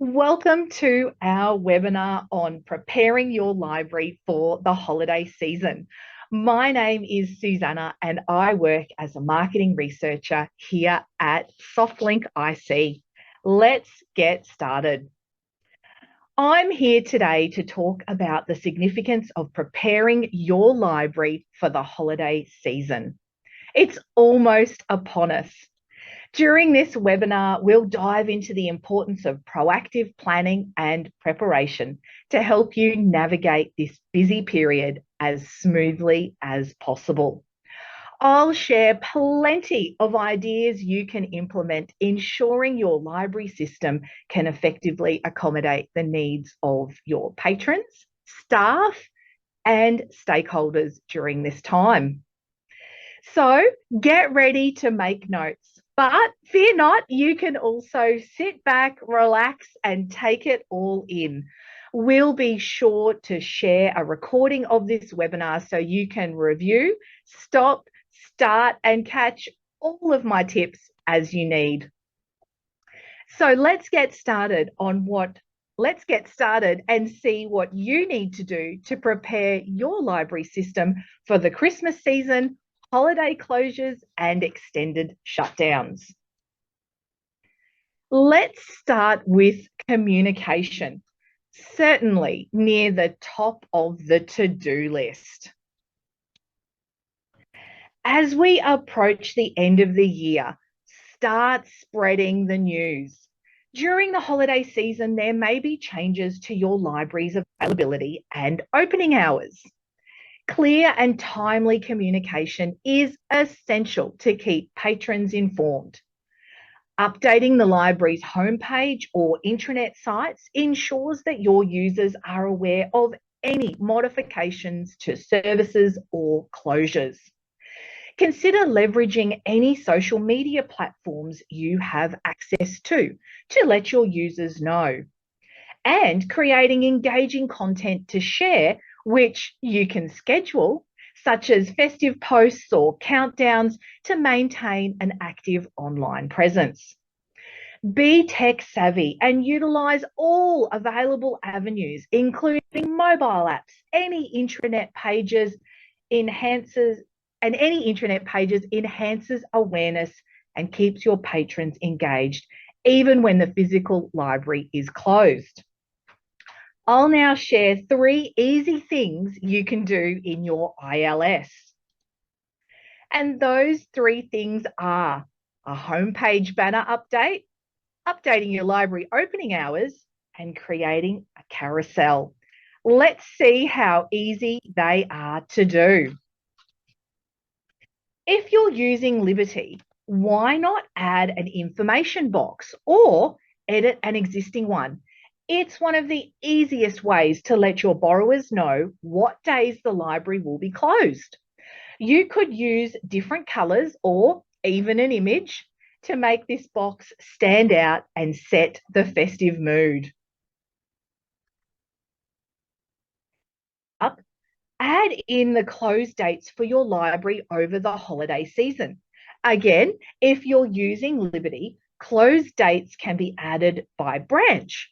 Welcome to our webinar on preparing your library for the holiday season. My name is Susanna and I work as a marketing researcher here at SoftLink IC. Let's get started. I'm here today to talk about the significance of preparing your library for the holiday season. It's almost upon us. During this webinar, we'll dive into the importance of proactive planning and preparation to help you navigate this busy period as smoothly as possible. I'll share plenty of ideas you can implement, ensuring your library system can effectively accommodate the needs of your patrons, staff, and stakeholders during this time. So get ready to make notes. But fear not, you can also sit back, relax, and take it all in. We'll be sure to share a recording of this webinar so you can review, stop, start, and catch all of my tips as you need. So let's get started and see what you need to do to prepare your library system for the Christmas season, holiday closures, and extended shutdowns. Let's start with communication, certainly near the top of the to-do list. As we approach the end of the year, start spreading the news. During the holiday season, there may be changes to your library's availability and opening hours. Clear and timely communication is essential to keep patrons informed. Updating the library's homepage or intranet sites ensures that your users are aware of any modifications to services or closures. Consider leveraging any social media platforms you have access to let your users know, and creating engaging content to share, which you can schedule, such as festive posts or countdowns, to maintain an active online presence. Be tech savvy and utilize all available avenues, including mobile apps. Any intranet pages enhances awareness and keeps your patrons engaged, even when the physical library is closed. I'll now share 3 easy things you can do in your ILS. And those 3 things are a homepage banner update, updating your library opening hours, and creating a carousel. Let's see how easy they are to do. If you're using Liberty, why not add an information box or edit an existing one? It's one of the easiest ways to let your borrowers know what days the library will be closed. You could use different colors or even an image to make this box stand out and set the festive mood. Add in the close dates for your library over the holiday season. Again, if you're using Liberty, close dates can be added by branch,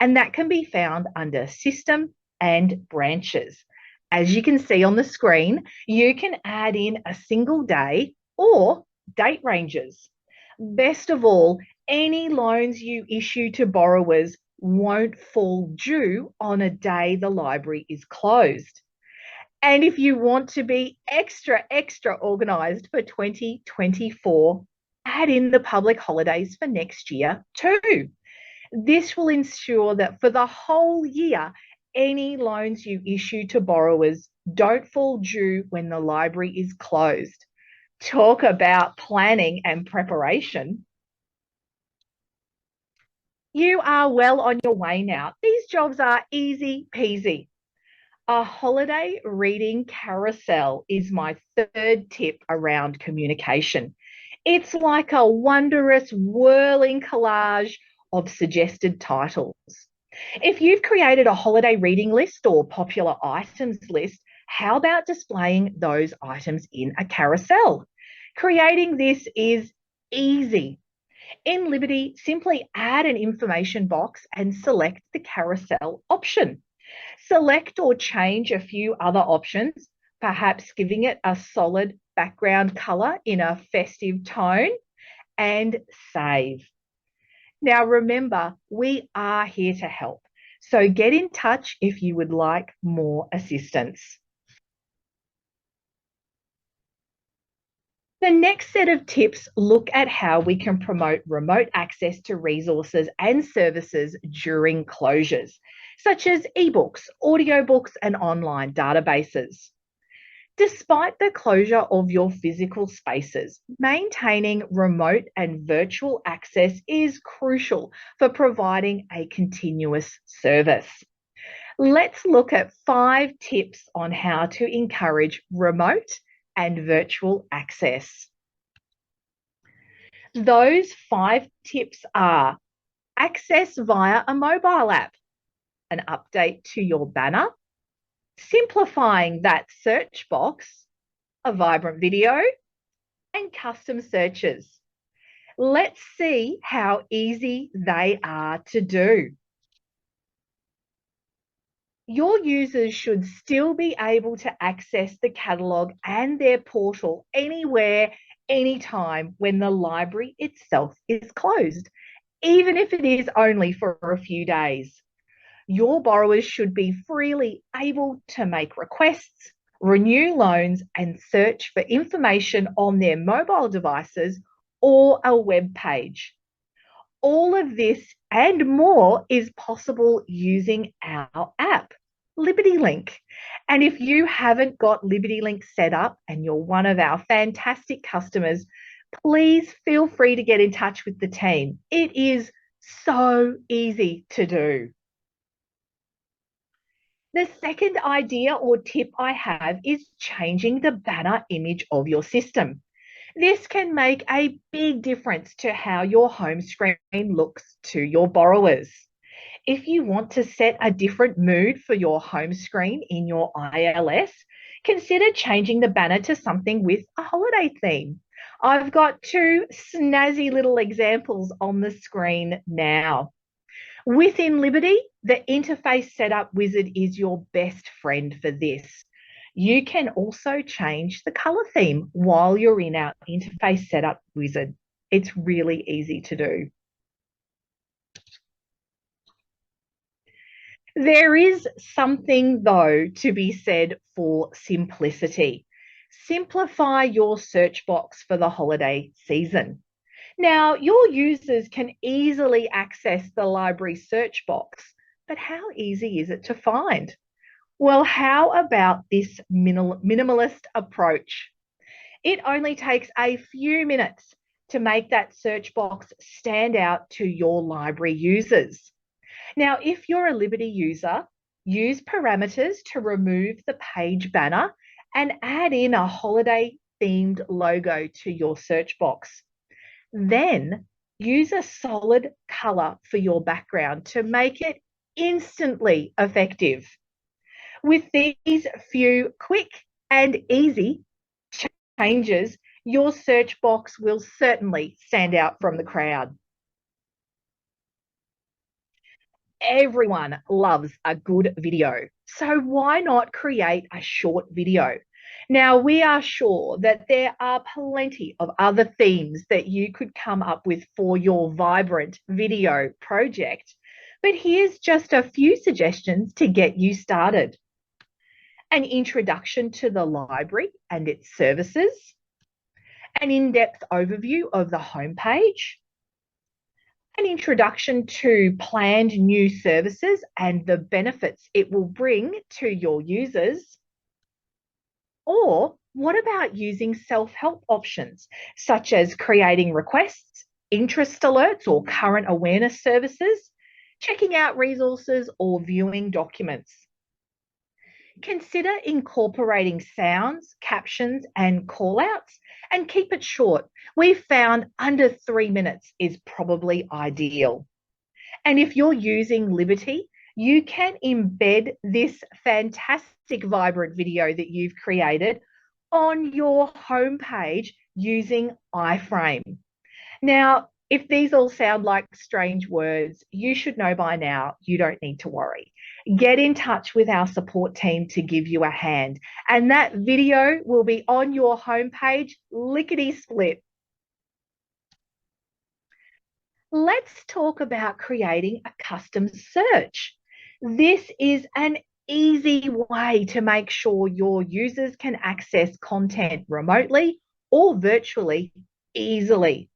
and that can be found under System and Branches. As you can see on the screen, you can add in a single day or date ranges. Best of all, any loans you issue to borrowers won't fall due on a day the library is closed. And if you want to be extra organised for 2024, add in the public holidays for next year too. This will ensure that for the whole year, any loans you issue to borrowers don't fall due when the library is closed. Talk about planning and preparation. You are well on your way now. These jobs are easy peasy. A holiday reading carousel is my 3rd tip around communication. It's like a wondrous whirling collage of suggested titles. If you've created a holiday reading list or popular items list, how about displaying those items in a carousel? Creating this is easy. In Liberty, simply add an information box and select the carousel option. Select or change a few other options, perhaps giving it a solid background color in a festive tone, and save. Now, remember, we are here to help. So get in touch if you would like more assistance. The next set of tips look at how we can promote remote access to resources and services during closures, such as ebooks, audiobooks, and online databases. Despite the closure of your physical spaces, maintaining remote and virtual access is crucial for providing a continuous service. Let's look at 5 tips on how to encourage remote and virtual access. Those 5 tips are: access via a mobile app, an update to your banner, simplifying that search box, a vibrant video, and custom searches. Let's see how easy they are to do. Your users should still be able to access the catalogue and their portal anywhere, anytime when the library itself is closed, even if it is only for a few days. Your borrowers should be freely able to make requests, renew loans, and search for information on their mobile devices or a web page. All of this and more is possible using our app, Liberty Link. And if you haven't got Liberty Link set up and you're one of our fantastic customers, please feel free to get in touch with the team. It is so easy to do. The second idea or tip I have is changing the banner image of your system. This can make a big difference to how your home screen looks to your borrowers. If you want to set a different mood for your home screen in your ILS, consider changing the banner to something with a holiday theme. I've got 2 snazzy little examples on the screen now. Within Liberty, the interface setup wizard is your best friend for this. You can also change the color theme while you're in our interface setup wizard. It's really easy to do. There is something, though, to be said for simplicity. Simplify your search box for the holiday season. Now, your users can easily access the library search box, but how easy is it to find? Well, how about this minimalist approach? It only takes a few minutes to make that search box stand out to your library users. Now, if you're a Liberty user, use parameters to remove the page banner and add in a holiday themed logo to your search box. Then use a solid color for your background to make it instantly effective. With these few quick and easy changes, your search box will certainly stand out from the crowd. Everyone loves a good video, so why not create a short video? Now, we are sure that there are plenty of other themes that you could come up with for your vibrant video project, but here's just a few suggestions to get you started. An introduction to the library and its services, an in-depth overview of the homepage, an introduction to planned new services and the benefits it will bring to your users. Or what about using self-help options, such as creating requests, interest alerts, or current awareness services, checking out resources, or viewing documents? Consider incorporating sounds, captions, and callouts, and keep it short. We've found under 3 minutes is probably ideal. And if you're using Liberty, you can embed this fantastic vibrant video that you've created on your homepage using iframe. Now, If these all sound like strange words, you should know by now you don't need to worry. Get in touch with our support team to give you a hand, and that video will be on your homepage, lickety split. Let's talk about creating a custom search. This is an easy way to make sure your users can access content remotely or virtually easily.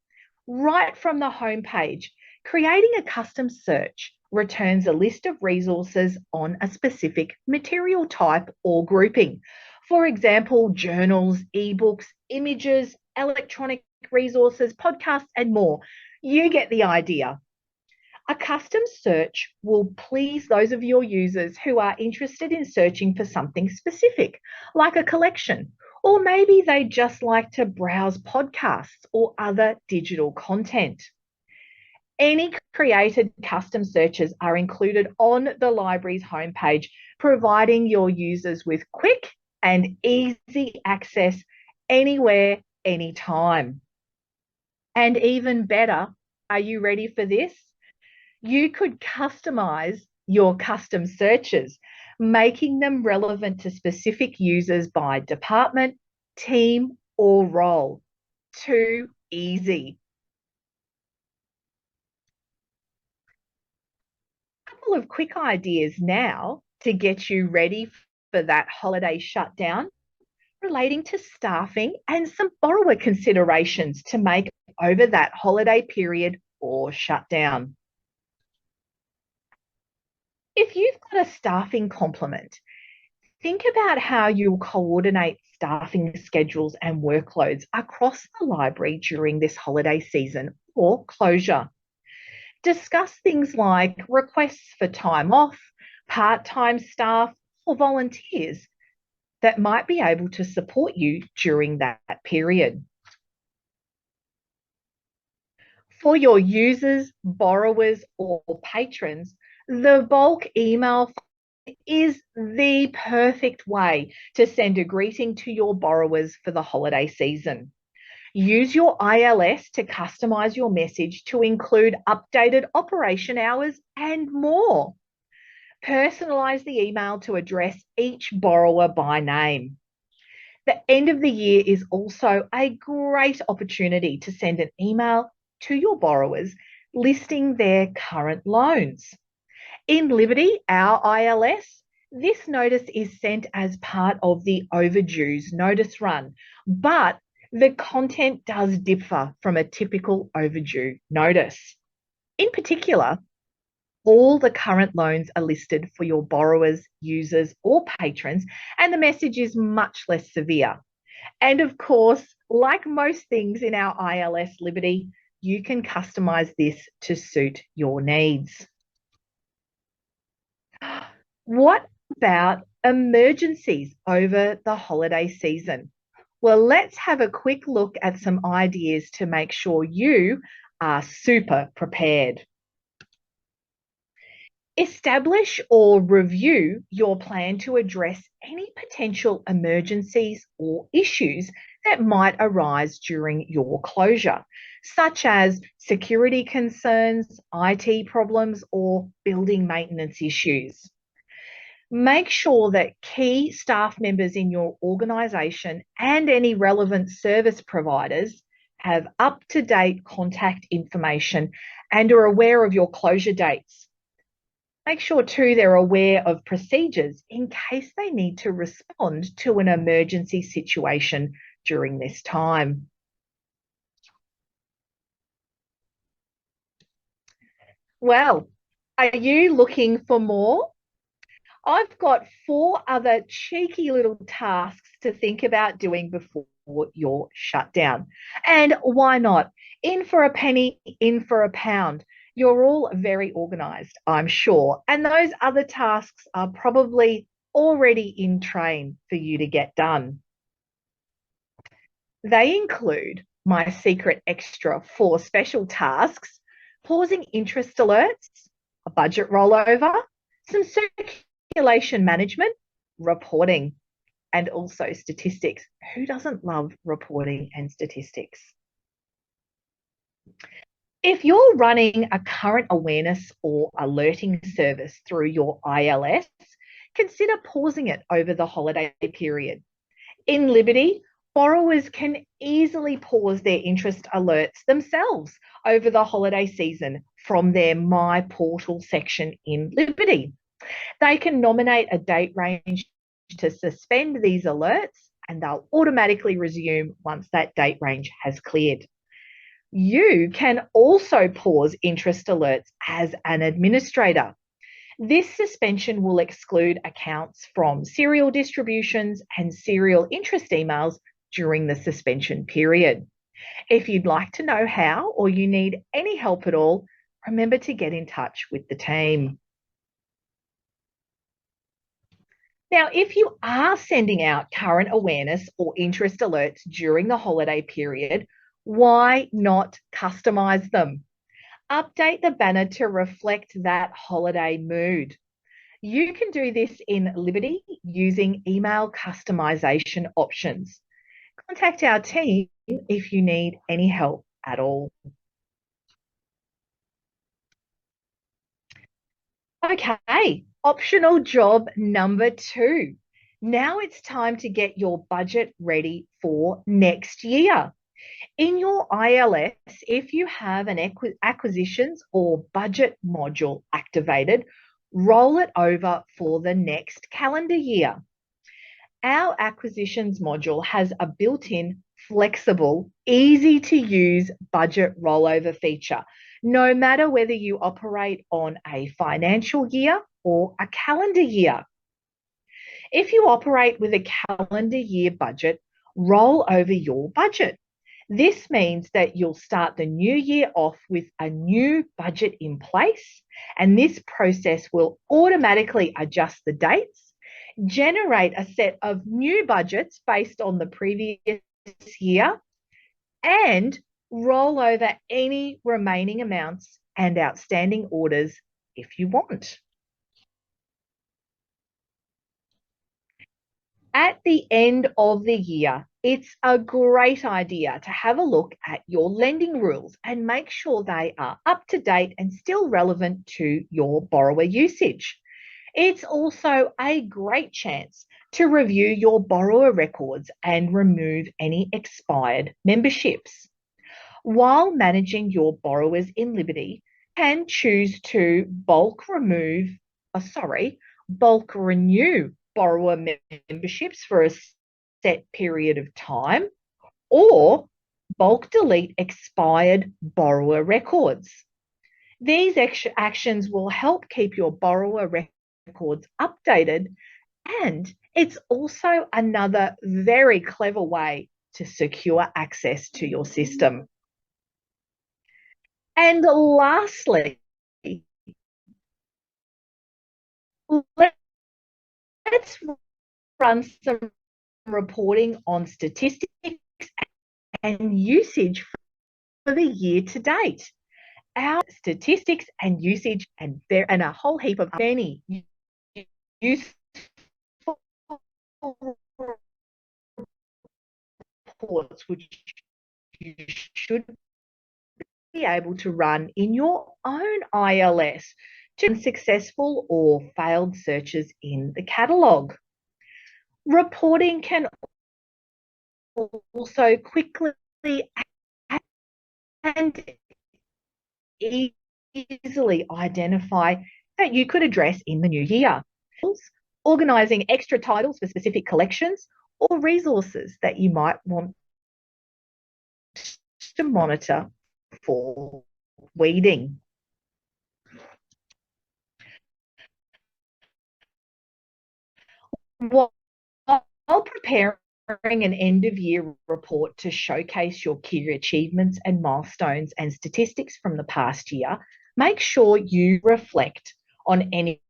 Right from the homepage, creating a custom search returns a list of resources on a specific material type or grouping. For example, journals, ebooks, images, electronic resources, podcasts, and more. You get the idea. A custom search will please those of your users who are interested in searching for something specific, like a collection, or maybe they just like to browse podcasts or other digital content. Any created custom searches are included on the library's homepage, providing your users with quick and easy access anywhere, anytime. And even better, are you ready for this? You could customize your custom searches, making them relevant to specific users by department, team, or role. Too easy. A couple of quick ideas now to get you ready for that holiday shutdown relating to staffing and some borrower considerations to make over that holiday period or shutdown. If you've got a staffing complement, think about how you'll coordinate staffing schedules and workloads across the library during this holiday season or closure. Discuss things like requests for time off, part-time staff, or volunteers that might be able to support you during that period. For your users, borrowers, or patrons, the bulk email is the perfect way to send a greeting to your borrowers for the holiday season. Use your ILS to customize your message to include updated operation hours and more. Personalize the email to address each borrower by name. The end of the year is also a great opportunity to send an email to your borrowers listing their current loans. In Liberty, our ILS, this notice is sent as part of the overdues notice run, but the content does differ from a typical overdue notice. In particular, all the current loans are listed for your borrowers, users, or patrons, and the message is much less severe. And of course, like most things in our ILS Liberty, you can customize this to suit your needs. What about emergencies over the holiday season? Well, let's have a quick look at some ideas to make sure you are super prepared. Establish or review your plan to address any potential emergencies or issues that might arise during your closure, such as security concerns, IT problems, or building maintenance issues. Make sure that key staff members in your organisation and any relevant service providers have up-to-date contact information and are aware of your closure dates. Make sure too they're aware of procedures in case they need to respond to an emergency situation during this time. Well, are you looking for more? I've got 4 other cheeky little tasks to think about doing before your shutdown. And why not? In for a penny, in for a pound. You're all very organised, I'm sure. And those other tasks are probably already in train for you to get done. They include my secret extra 4 special tasks, pausing interest alerts, a budget rollover, some circulation management, reporting, and also statistics. Who doesn't love reporting and statistics? If you're running a current awareness or alerting service through your ILS, consider pausing it over the holiday period. In Liberty, borrowers can easily pause their interest alerts themselves over the holiday season from their My Portal section in Liberty. They can nominate a date range to suspend these alerts, and they'll automatically resume once that date range has cleared. You can also pause interest alerts as an administrator. This suspension will exclude accounts from serial distributions and serial interest emails during the suspension period. If you'd like to know how or you need any help at all, remember to get in touch with the team. Now, if you are sending out current awareness or interest alerts during the holiday period, why not customize them? Update the banner to reflect that holiday mood. You can do this in Liberty using email customization options. Contact our team if you need any help at all. Okay, optional job number 2. Now it's time to get your budget ready for next year. In your ILS, if you have an acquisitions or budget module activated, roll it over for the next calendar year. Our acquisitions module has a built-in, flexible, easy to use budget rollover feature, no matter whether you operate on a financial year or a calendar year. If you operate with a calendar year budget, roll over your budget. This means that you'll start the new year off with a new budget in place, and this process will automatically adjust the dates, generate a set of new budgets based on the previous year, and roll over any remaining amounts and outstanding orders if you want. At the end of the year, it's a great idea to have a look at your lending rules and make sure they are up to date and still relevant to your borrower usage. It's also a great chance to review your borrower records and remove any expired memberships. While managing your borrowers in Liberty, you can choose to bulk renew borrower memberships for a set period of time, or bulk delete expired borrower records. These actions will help keep your borrower records updated, and it's also another very clever way to secure access to your system. And lastly, let's run some reporting on statistics and usage for the year to date. Our statistics and usage and a whole heap of many useful reports which you should be able to run in your own ILS to successful or failed searches in the catalogue. Reporting can also quickly and easily identify that you could address in the new year. Organising extra titles for specific collections or resources that you might want to monitor for weeding. While preparing an end-of-year report to showcase your key achievements and milestones and statistics from the past year, make sure you reflect on any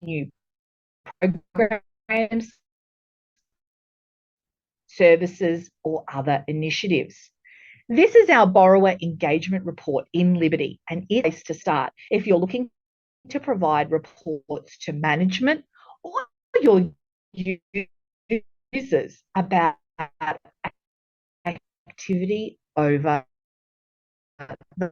new programs, services, or other initiatives. This is our borrower engagement report in Liberty, and it's a place to start if you're looking to provide reports to management or your users about activity over the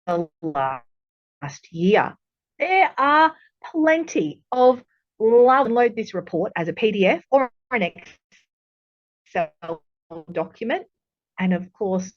the last year. There are plenty of love. Download this report as a PDF or an Excel document. And of course,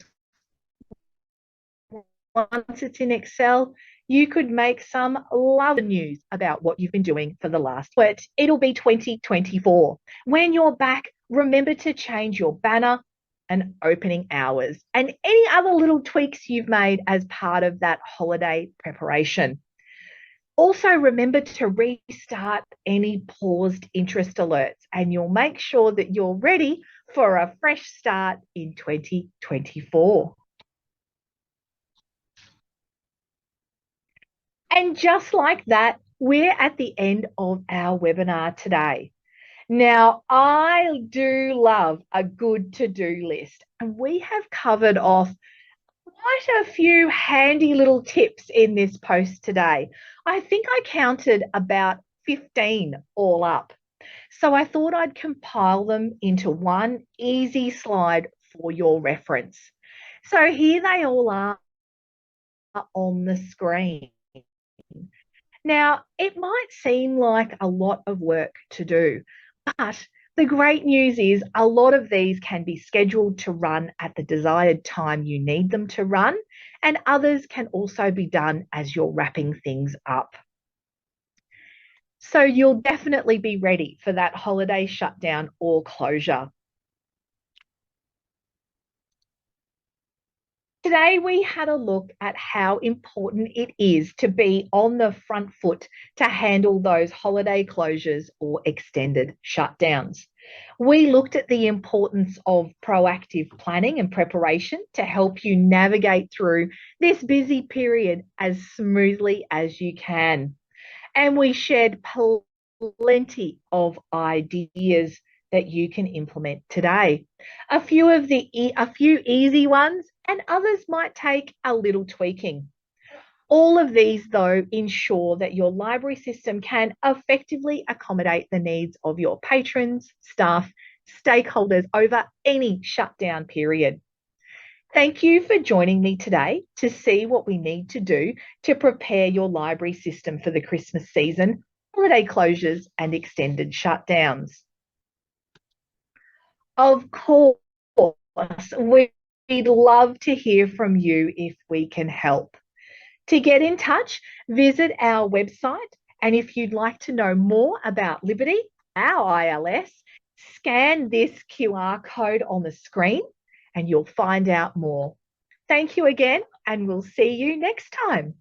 once it's in Excel, you could make some love news about what you've been doing for the last week. It'll be 2024. When you're back, remember to change your banner and opening hours and any other little tweaks you've made as part of that holiday preparation. Also, remember to restart any paused interest alerts, and you'll make sure that you're ready for a fresh start in 2024. And just like that, we're at the end of our webinar today. Now, I do love a good to-do list, and we have covered off quite a few handy little tips in this post today. I think I counted about 15 all up. So I thought I'd compile them into one easy slide for your reference. So here they all are on the screen. Now, it might seem like a lot of work to do, but the great news is a lot of these can be scheduled to run at the desired time you need them to run, and others can also be done as you're wrapping things up. So you'll definitely be ready for that holiday shutdown or closure. Today, we had a look at how important it is to be on the front foot to handle those holiday closures or extended shutdowns. We looked at the importance of proactive planning and preparation to help you navigate through this busy period as smoothly as you can. And we shared plenty of ideas that you can implement today. A few easy ones, and others might take a little tweaking. All of these, though, ensure that your library system can effectively accommodate the needs of your patrons, staff, stakeholders over any shutdown period. Thank you for joining me today to see what we need to do to prepare your library system for the Christmas season, holiday closures, and extended shutdowns. Of course, we'd love to hear from you if we can help. To get in touch, visit our website, and if you'd like to know more about Liberty, our ILS, scan this QR code on the screen and you'll find out more. Thank you again, and we'll see you next time.